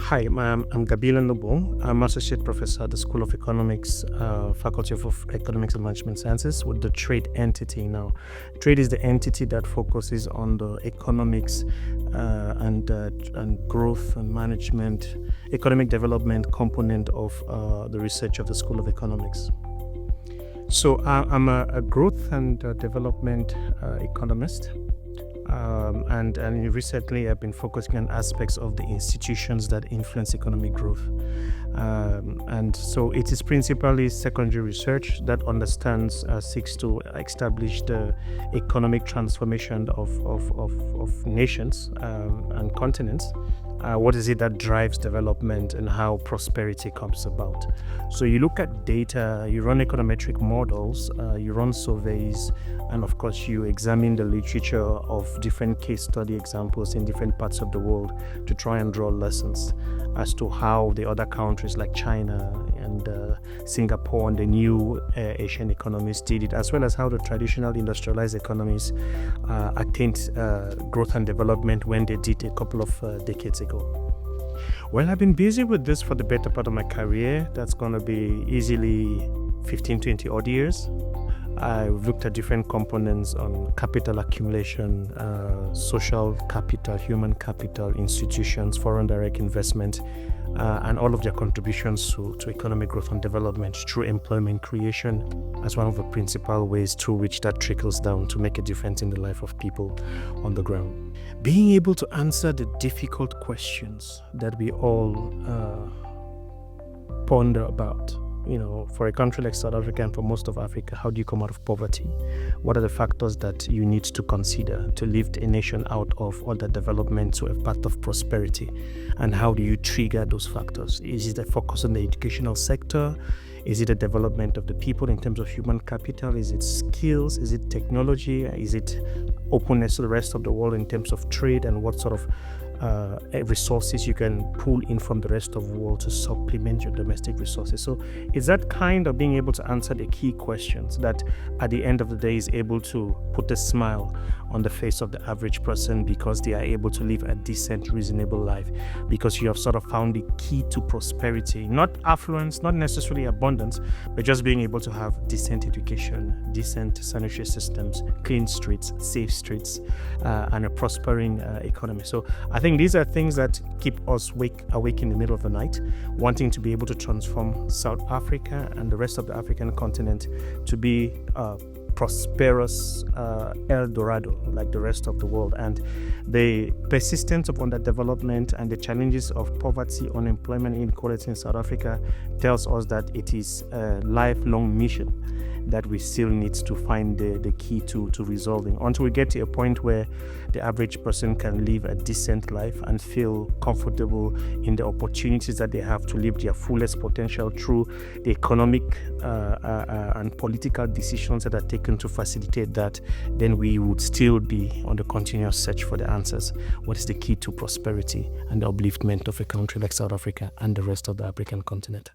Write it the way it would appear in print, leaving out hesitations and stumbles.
Hi, I'm Gabila Nubong. I'm Associate Professor at the School of Economics, Faculty of Economics and Management Sciences, with the trade entity now. Trade is the entity that focuses on the economics and growth and management, economic development component of the research of the School of Economics. So I'm a growth and development economist. And recently I've been focusing on aspects of the institutions that influence economic growth. And so it is principally secondary research that seeks to establish the economic transformation of nations and continents. What is it that drives development and how prosperity comes about? So you look at data, you run econometric models, you run surveys, and of course you examine the literature of different case study examples in different parts of the world to try and draw lessons as to how the other countries like China and Singapore and the new Asian economies did it, as well as how the traditional industrialized economies attained growth and development when they did a couple of decades ago. Well, I've been busy with this for the better part of my career. That's going to be easily 15, 20 odd years. I've looked at different components on capital accumulation, social capital, human capital, institutions, foreign direct investment, and all of their contributions to economic growth and development through employment creation as one of the principal ways through which that trickles down to make a difference in the life of people on the ground. Being able to answer the difficult questions that we all ponder about. For a country like South Africa and for most of Africa, how do you come out of poverty? What are the factors that you need to consider to lift a nation out of all that development to a path of prosperity? And how do you trigger those factors? Is it a focus on the educational sector? Is it a development of the people in terms of human capital? Is it skills? Is it technology? Is it openness to the rest of the world in terms of trade and what sort of resources you can pull in from the rest of the world to supplement your domestic resources? So it's that kind of being able to answer the key questions that at the end of the day is able to put a smile on the face of the average person, because they are able to live a decent, reasonable life, because you have sort of found the key to prosperity, not affluence, not necessarily abundance, but just being able to have decent education, decent sanitary systems, clean streets, safe streets, and a prospering economy. So I think these are things that keep us awake in the middle of the night, wanting to be able to transform South Africa and the rest of the African continent to be prosperous El Dorado like the rest of the world. And the persistence of underdevelopment and the challenges of poverty, unemployment, inequality in South Africa tells us that it is a lifelong mission that we still need to find the key to resolving, until we get to a point where the average person can live a decent life and feel comfortable in the opportunities that they have to live their fullest potential through the economic and political decisions that are taken to facilitate that. Then we would still be on the continuous search for the answers. What is the key to prosperity and the upliftment of a country like South Africa and the rest of the African continent?